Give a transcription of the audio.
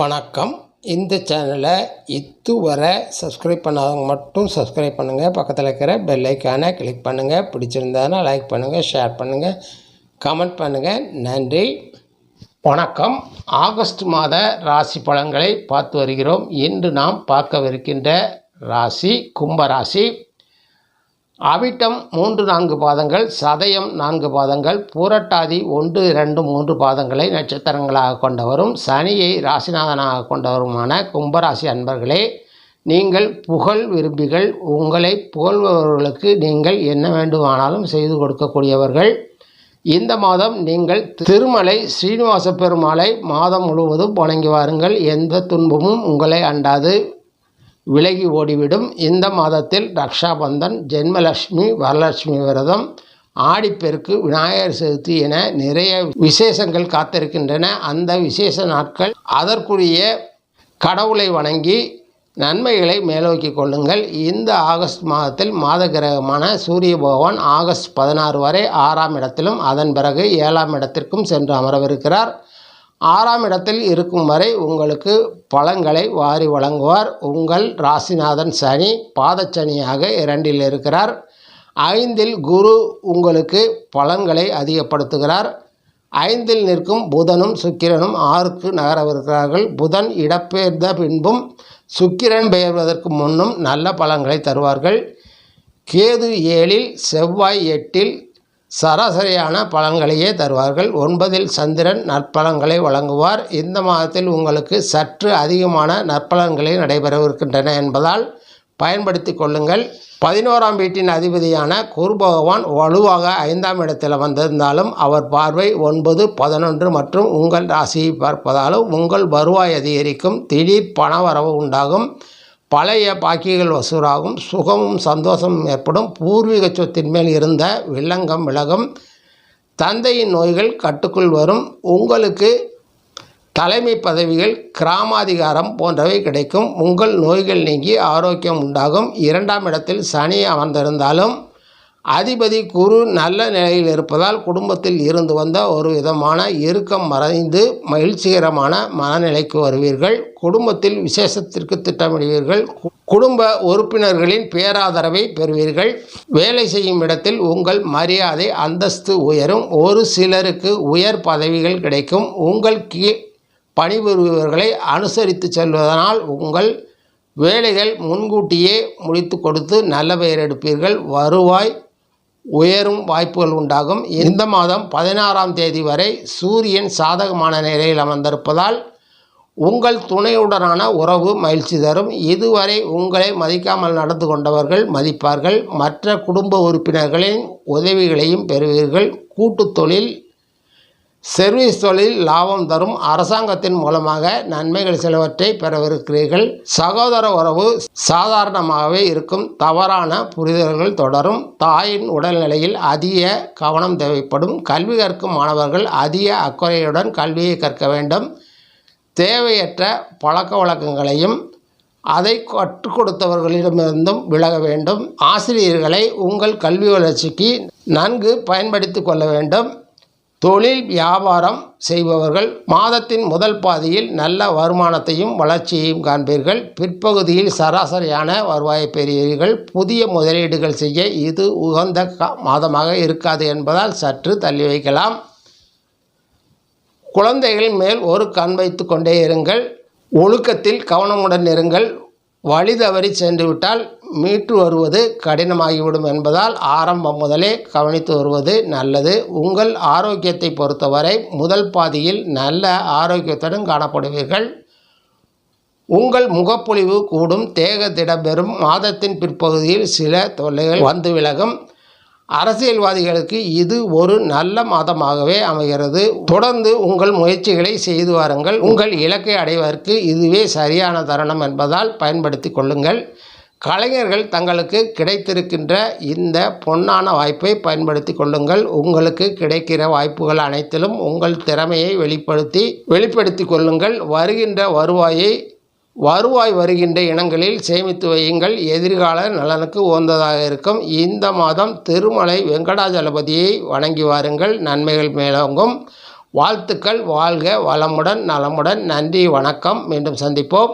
வணக்கம். இந்த சேனலை இதுவரை சப்ஸ்கிரைப் பண்ணாதவங்க மட்டும் சப்ஸ்கிரைப் பண்ணுங்கள். பக்கத்தில் இருக்கிற பெல் ஐக்கானை கிளிக் பண்ணுங்கள். பிடிச்சிருந்தானா லைக் பண்ணுங்கள், ஷேர் பண்ணுங்கள், கமெண்ட் பண்ணுங்கள். நன்றி, வணக்கம். ஆகஸ்ட் மாத ராசி பலன்களை பார்த்து வருகிறோம். இன்று நாம் பார்க்கவிருக்கின்ற ராசி கும்பராசி. அவிட்டம் 3-4 பாதங்கள், சதயம் 4 பாதங்கள், பூரட்டாதி 1, 2, 3 பாதங்களை நட்சத்திரங்களாக கொண்டவரும் சனியை ராசிநாதனாக கொண்டவருமான கும்பராசி அன்பர்களே, நீங்கள் புகழ் விரும்பிகள். உங்களை புகழ்பவர்களுக்கு நீங்கள் என்ன வேண்டுமானாலும் செய்து கொடுக்கக்கூடியவர்கள். இந்த மாதம் நீங்கள் திருமலை ஸ்ரீனிவாச பெருமாளை மாதம் முழுவதும் வணங்கி வாருங்கள். எந்த துன்பமும் உங்களை அண்டாது விலகி ஓடிவிடும். இந்த மாதத்தில் ரக்ஷாபந்தன், ஜென்மலட்சுமி, வரலட்சுமி விரதம், ஆடிப்பெருக்கு, விநாயகர் சதுர்த்தி என நிறைய விசேஷங்கள் காத்திருக்கின்றன. அந்த விசேஷ நாட்கள் அதற்குரிய கடவுளை வணங்கி நன்மைகளை மேலோக்கி கொள்ளுங்கள். இந்த ஆகஸ்ட் மாதத்தில் மாத கிரகமான சூரிய பகவான் ஆகஸ்ட் 16 வரை 6ஆம் இடத்திலும் அதன் பிறகு 7ஆம் இடத்திற்கும் சென்று அமரவிருக்கிறார். 6ஆம் இடத்தில் இருக்கும் வரை உங்களுக்கு பலன்களை வாரி வழங்குவார். உங்கள் ராசிநாதன் சனி பாதச்சனியாக 2இல் இருக்கிறார். 5இல் குரு உங்களுக்கு பலன்களை அதிகப்படுத்துகிறார். 5இல் நிற்கும் புதனும் சுக்கிரனும் 6க்கு நகரவிருக்கிறார்கள். புதன் இடப்பெயர்ந்த பின்பும் சுக்கிரன் பெயர்வதற்கு முன்னும் நல்ல பலன்களை தருவார்கள். கேது 7இல், செவ்வாய் 8இல் சராசரியான பலன்களையே தருவார்கள். 9இல் சந்திரன் நற்பலன்களை வழங்குவார். இந்த மாதத்தில் உங்களுக்கு சற்று அதிகமான நற்பலன்களை நடைபெறவிருக்கின்றன என்பதால் பயன்படுத்தி கொள்ளுங்கள். 11ஆம் வீட்டின் அதிபதியான குரு பகவான் வலுவாக 5ஆம் இடத்தில் வந்திருந்தாலும் அவர் பார்வை 9, 11 மற்றும் உங்கள் ராசியை பார்ப்பதாலும் உங்கள் வருவாய் அதிகரிக்கும். திடீர் பண வரவு உண்டாகும். பழைய பாக்கிகள் வசூலாகும். சுகமும் சந்தோஷமும் ஏற்படும். பூர்வீக சொத்தின் மேல் இருந்த வில்லங்கம் விலகும். தந்தையின் நோய்கள் கட்டுக்குள் வரும். உங்களுக்கு தலைமை பதவிகள், கிராமாதிகாரம் போன்றவை கிடைக்கும். உங்கள் நோய்கள் நீங்கி ஆரோக்கியம் உண்டாகும். 2ஆம் இடத்தில் சனி அமர்ந்திருந்தாலும் அதிபதி குரு நல்ல நிலையில் இருப்பதால் குடும்பத்தில் இருந்து வந்த ஒரு விதமான இறுக்கம் மறைந்து மகிழ்ச்சிகரமான மனநிலைக்கு வருவீர்கள். குடும்பத்தில் விசேஷத்திற்கு திட்டமிடுவீர்கள். குடும்ப உறுப்பினர்களின் பேராதரவை பெறுவீர்கள். வேலை செய்யும் இடத்தில் உங்கள் மரியாதை அந்தஸ்து உயரும். ஒரு சிலருக்கு உயர் பதவிகள் கிடைக்கும். உங்கள் கீழ் பணிபுரிபவர்களை அனுசரித்து செல்வதனால் உங்கள் வேலைகள் முன்கூட்டியே முடித்து கொடுத்து நல்ல பெயர் எடுப்பீர்கள். வருவாய் உயரும் வாய்ப்புகள் உண்டாகும். இந்த மாதம் 16ஆம் தேதி வரை சூரியன் சாதகமான நிலையில் அமர்ந்திருப்பதால் உங்கள் துணையுடனான உறவு மகிழ்ச்சி தரும். இதுவரை உங்களை மதிக்காமல் நடந்து கொண்டவர்கள் மதிப்பார்கள். மற்ற குடும்ப உறுப்பினர்களின் உதவிகளையும் பெறுவீர்கள். கூட்டு தொழில், சர்வீஸ் தொழில் லாபம் தரும். அரசாங்கத்தின் மூலமாக நன்மைகள் சிலவற்றை பெறவிருக்கிறீர்கள். சகோதர உறவு சாதாரணமாகவே இருக்கும். தவறான புரிதல்கள் தொடரும். தாயின் உடல்நிலையில் அதிக கவனம் தேவைப்படும். கல்வி கற்கும் மாணவர்கள் அதிக அக்கறையுடன் கல்வியை கற்க வேண்டும். தேவையற்ற பழக்க வழக்கங்களையும் அதை கற்றுக் கொடுத்தவர்களிடமிருந்தும் விலக வேண்டும். ஆசிரியர்களை உங்கள் கல்வி வளர்ச்சிக்கு நன்கு பயன்படுத்தி கொள்ள வேண்டும். தொழில் வியாபாரம் செய்பவர்கள் மாதத்தின் முதல் பாதியில் நல்ல வருமானத்தையும் வளர்ச்சியையும் காண்பீர்கள். பிற்பகுதியில் சராசரியான வருவாயை பெறுவீர்கள். புதிய முதலீடுகள் செய்ய இது உகந்த மாதமாக இருக்காது என்பதால் சற்று தள்ளி வைக்கலாம். குழந்தைகள் மேல் ஒரு கண் வைத்து கொண்டே இருங்கள். ஒழுக்கத்தில் கவனமுடன் இருங்கள். வழி தவறி சென்றுவிட்டால் மீட்டு வருவது கடினமாகிவிடும் என்பதால் ஆரம்பம் முதலே கவனித்து வருவது நல்லது. உங்கள் ஆரோக்கியத்தை பொறுத்தவரை முதல் பாதியில் நல்ல ஆரோக்கியத்துடன் காணப்படுவீர்கள். உங்கள் முகப்பொலிவு கூடும். தேக திடம் பெறும். மாதத்தின் பிற்பகுதியில் சில தொல்லைகள் வந்து விலகும். அரசியல்வாதிகளுக்கு இது ஒரு நல்ல மாதமாகவே அமைகிறது. தொடர்ந்து உங்கள் முயற்சிகளை செய்து வாருங்கள். உங்கள் இலக்கை அடைவதற்கு இதுவே சரியான தருணம் என்பதால் பயன்படுத்தி கொள்ளுங்கள். கலைஞர்கள் தங்களுக்கு கிடைத்திருக்கின்ற இந்த பொன்னான வாய்ப்பை பயன்படுத்தி கொள்ளுங்கள். உங்களுக்கு கிடைக்கிற வாய்ப்புகள் அனைத்திலும் உங்கள் திறமையை வெளிப்படுத்தி கொள்ளுங்கள். வருவாய் வருகின்ற இனங்களில் சேமித்து வையுங்கள். எதிர்கால நலனுக்கு உகந்ததாக இருக்கும். இந்த மாதம் திருமலை வெங்கடாஜலபதியை வணங்கி வாருங்கள். நன்மைகள் மேலோங்கும். வாழ்த்துக்கள். வாழ்க வளமுடன் நலமுடன். நன்றி வணக்கம். மீண்டும் சந்திப்போம்.